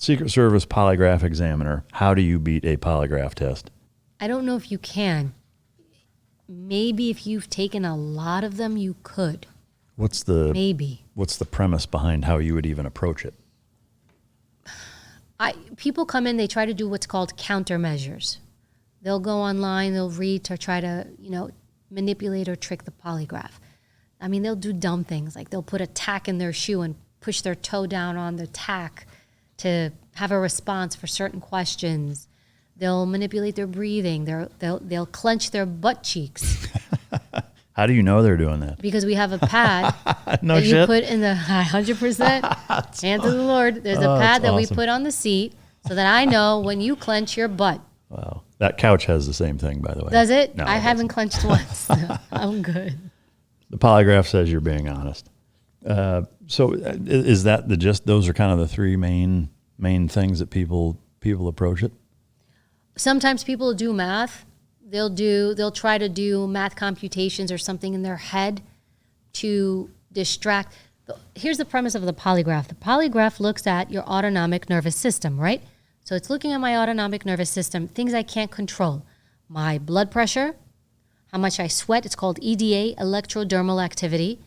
Secret Service polygraph examiner, how do you beat a polygraph test? I don't know if you can. Maybe if you've taken a lot of them, you could. What's Maybe. What's the premise behind how you would even approach it? People come in, they try to do what's called countermeasures. They'll go online, they'll read to try to, manipulate or trick the polygraph. I mean, they'll do dumb things, like they'll put a tack in their shoe and push their toe down on the tack to have a response for certain questions. They'll manipulate their breathing. They'll clench their butt cheeks. How do you know they're doing that? Because we have a pad No that shit. you put in the 100%. Hand to the Lord. There's a pad that we put on the seat so that I know when you clench your butt. Wow. That couch has the same thing, by the way. Does it? No, I haven't clenched once. I'm good. The polygraph says you're being honest. So is that the gist? Those are kind of the three main things that people approach it? Sometimes people do math. They'll try to do math computations or something in their head to distract. Here's the premise of the polygraph. The polygraph looks at your autonomic nervous system, right? So it's looking at my autonomic nervous system, things I can't control. My blood pressure, how much I sweat, it's called EDA, electrodermal activity.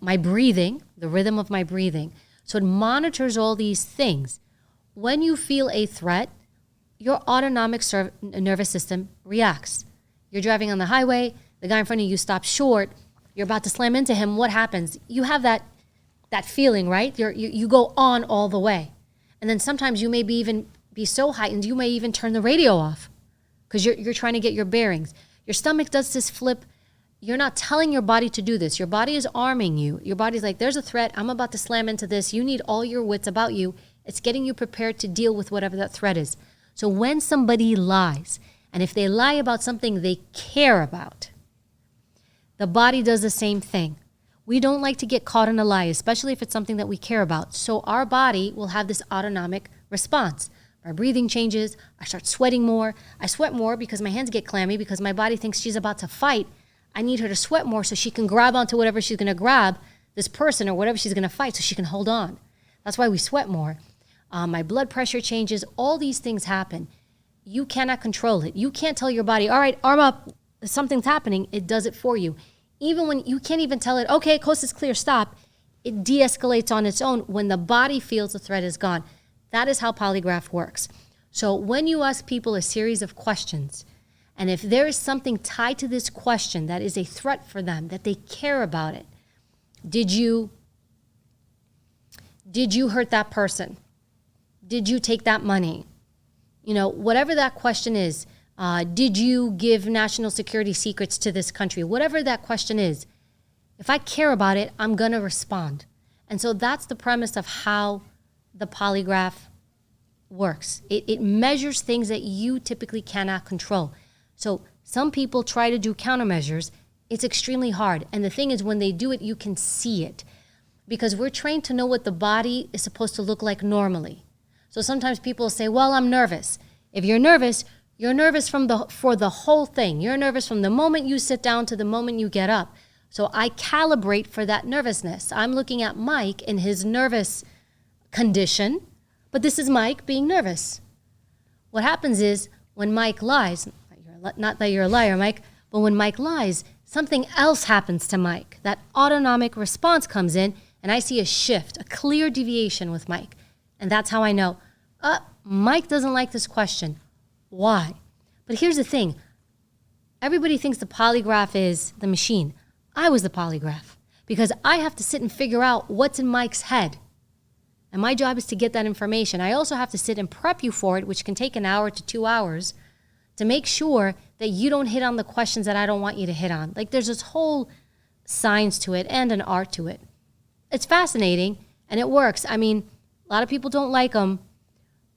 My breathing, the rhythm of my breathing. So it monitors all these things. When you feel a threat, your autonomic nervous system reacts. You're driving on the highway, the guy in front of you stops short, you're about to slam into him, what happens? You have that feeling, right? You go on all the way. And then sometimes you may even be so heightened, you may even turn the radio off because you're trying to get your bearings. Your stomach does this flip. You're not telling your body to do this. Your body is arming you. Your body's like, there's a threat. I'm about to slam into this. You need all your wits about you. It's getting you prepared to deal with whatever that threat is. So when somebody lies, and if they lie about something they care about, the body does the same thing. We don't like to get caught in a lie, especially if it's something that we care about. So our body will have this autonomic response. My breathing changes. I start sweating more. I sweat more because my hands get clammy because my body thinks she's about to fight. I need her to sweat more so she can grab onto whatever she's going to grab, this person or whatever she's going to fight, so she can hold on. That's why we sweat more. My blood pressure changes. All these things happen. You cannot control it. You can't tell your body, all right, arm up, something's happening. It does it for you. Even when you can't even tell it, okay, coast is clear, stop. It de-escalates on its own when the body feels the threat is gone. That is how polygraph works. So when you ask people a series of questions, and if there is something tied to this question that is a threat for them, that they care about it, did you hurt that person? Did you take that money? Whatever that question is, did you give national security secrets to this country? Whatever that question is, if I care about it, I'm going to respond. And so that's the premise of how the polygraph works. It measures things that you typically cannot control. So some people try to do countermeasures. It's extremely hard. And the thing is, when they do it, you can see it because we're trained to know what the body is supposed to look like normally. So sometimes people say, well, I'm nervous. If you're nervous for the whole thing. You're nervous from the moment you sit down to the moment you get up. So I calibrate for that nervousness. I'm looking at Mike in his nervous condition, but this is Mike being nervous. What happens is when Mike lies, not that you're a liar, Mike, but when Mike lies, something else happens to Mike. That autonomic response comes in, and I see a shift, a clear deviation with Mike. And that's how I know, Mike doesn't like this question. Why? But here's the thing. Everybody thinks the polygraph is the machine. I was the polygraph because I have to sit and figure out what's in Mike's head. And my job is to get that information. I also have to sit and prep you for it, which can take an hour to 2 hours, to make sure that you don't hit on the questions that I don't want you to hit on. Like there's this whole science to it and an art to it. It's fascinating and it works. I mean, a lot of people don't like them,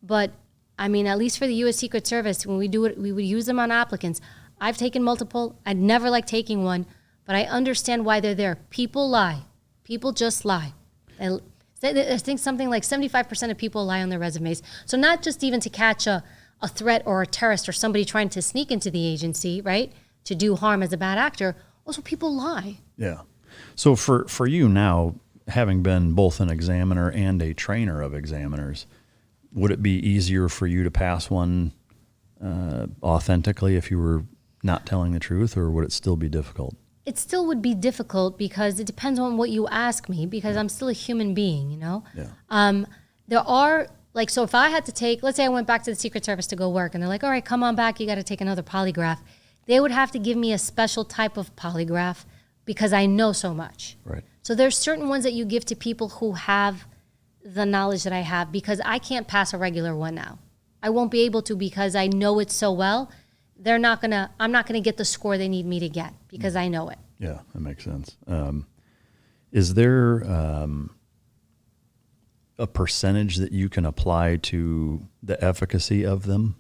but I mean, at least for the U.S. Secret Service, when we do it, we would use them on applicants. I've taken multiple. I'd never like taking one, but I understand why they're there. People lie. People just lie. And I think something like 75% of people lie on their resumes. So not just even to catch a threat or a terrorist or somebody trying to sneak into the agency, right, to do harm as a bad actor. Also, people lie. Yeah. So for you now, having been both an examiner and a trainer of examiners, would it be easier for you to pass one authentically if you were not telling the truth, or would it still be difficult? It still would be difficult because it depends on what you ask me, because I'm still a human being, you know? Yeah. There are, like, so if I had to take, let's say I went back to the Secret Service to go work, and they're like, all right, come on back, you got to take another polygraph. They would have to give me a special type of polygraph because I know so much. Right. So there's certain ones that you give to people who have the knowledge that I have, because I can't pass a regular one now. I won't be able to because I know it so well. I'm not gonna get the score they need me to get because I know it. Yeah, that makes sense. Is there a percentage that you can apply to the efficacy of them,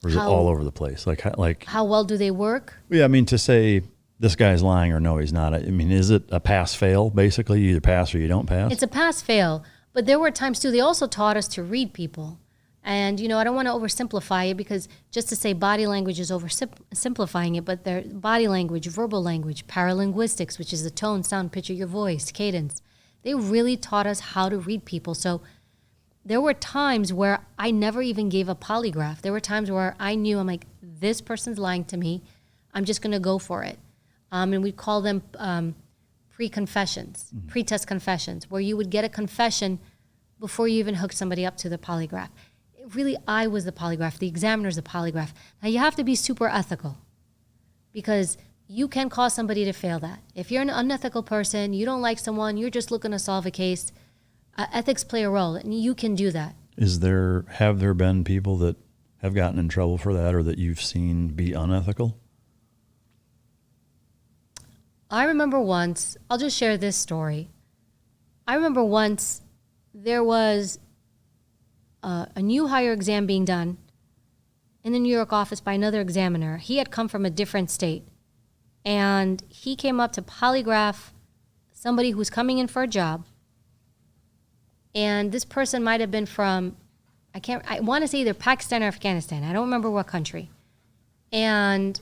or is it all over the place? Like How well do they work? Yeah, I mean, to say this guy's lying or no, he's not. I mean, is it a pass-fail, basically? You either pass or you don't pass? It's a pass-fail. But there were times, too, they also taught us to read people. And, you know, I don't want to oversimplify it, because just to say body language is oversimplifying it, but their body language, verbal language, paralinguistics, which is the tone, sound, pitch of your voice, cadence, they really taught us how to read people. So there were times where I never even gave a polygraph. There were times where I knew, I'm like, this person's lying to me. I'm just going to go for it. And we call them pre-confessions, pre-test confessions, where you would get a confession before you even hook somebody up to the polygraph. Really, I was the polygraph. The examiner's the polygraph. Now, you have to be super ethical, because you can cause somebody to fail that. If you're an unethical person, you don't like someone, you're just looking to solve a case, ethics play a role, and you can do that. Have there been people that have gotten in trouble for that, or that you've seen be unethical? I remember once, I'll just share this story. I remember once there was a new hire exam being done in the New York office by another examiner. He had come from a different state, and he came up to polygraph somebody who was coming in for a job. And this person might have been from, I want to say either Pakistan or Afghanistan. I don't remember what country. And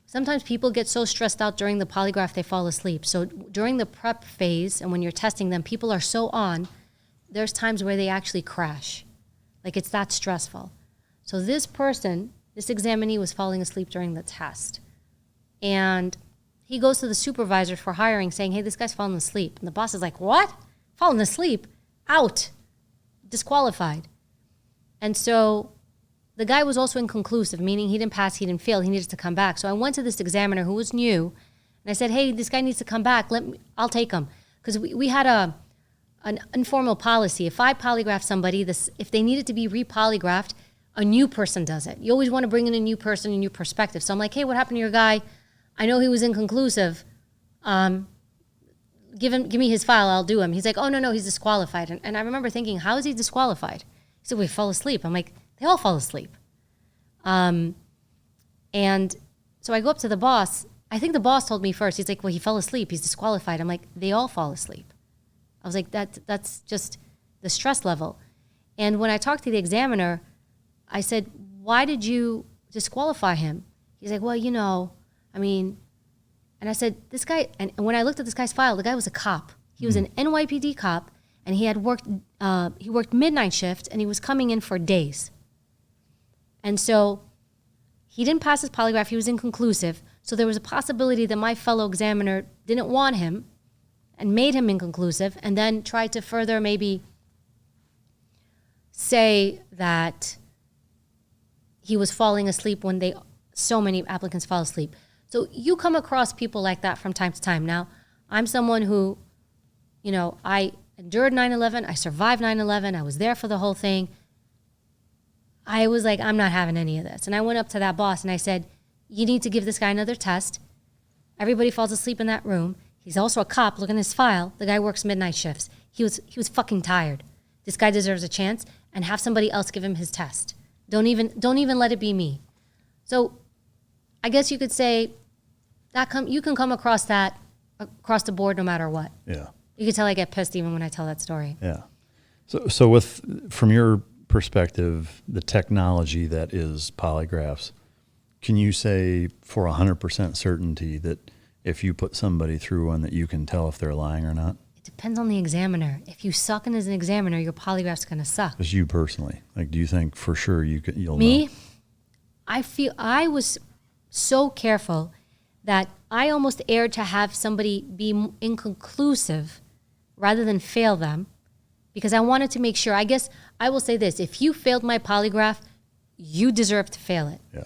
sometimes people get so stressed out during the polygraph they fall asleep. So during the prep phase and when you're testing them, people are so on, there's times where they actually crash. Like, it's that stressful. So this examinee was falling asleep during the test. And he goes to the supervisor for hiring saying, hey, this guy's falling asleep. And the boss is like, what? Falling asleep? Out. Disqualified. And so the guy was also inconclusive, meaning he didn't pass, he didn't fail, he needed to come back. So I went to this examiner who was new, and I said, hey, this guy needs to come back. I'll take him. Because we had an informal policy. If I polygraph somebody, if they needed to be re-polygraphed, a new person does it. You always want to bring in a new person, a new perspective. So I'm like, hey, what happened to your guy? I know he was inconclusive. Give me his file, I'll do him. He's like, oh, no, he's disqualified. And I remember thinking, how is he disqualified? He said, we fell asleep. I'm like, they all fall asleep. And so I go up to the boss. I think the boss told me first. He's like, well, he fell asleep. He's disqualified. I'm like, they all fall asleep. I was like, that's just the stress level. And when I talked to the examiner, I said, why did you disqualify him? He's like, well, and I said, this guy, and when I looked at this guy's file, the guy was a cop. He was an NYPD cop, and he worked midnight shift, and he was coming in for days. And so he didn't pass his polygraph. He was inconclusive. So there was a possibility that my fellow examiner didn't want him and made him inconclusive, and then tried to further maybe say that he was falling asleep when so many applicants fall asleep. So you come across people like that from time to time. Now, I'm someone who, I endured 9/11. I survived 9/11. I was there for the whole thing. I was like, I'm not having any of this. And I went up to that boss and I said, you need to give this guy another test. Everybody falls asleep in that room. He's also a cop. Look in his file. The guy works midnight shifts. He was fucking tired. This guy deserves a chance, and have somebody else give him his test. Don't even let it be me. So I guess you could say that you can come across that across the board no matter what. Yeah. You can tell I get pissed even when I tell that story. Yeah. So from your perspective, the technology that is polygraphs, can you say for 100% certainty that if you put somebody through one that you can tell if they're lying or not? It depends on the examiner. If you suck as an examiner, your polygraph's going to suck. Just you personally. Like, do you think for sure you'll Me, know? I feel I was so careful that I almost erred to have somebody be inconclusive rather than fail them, because I wanted to make sure. I guess I will say this: if you failed my polygraph, you deserve to fail it. Yeah.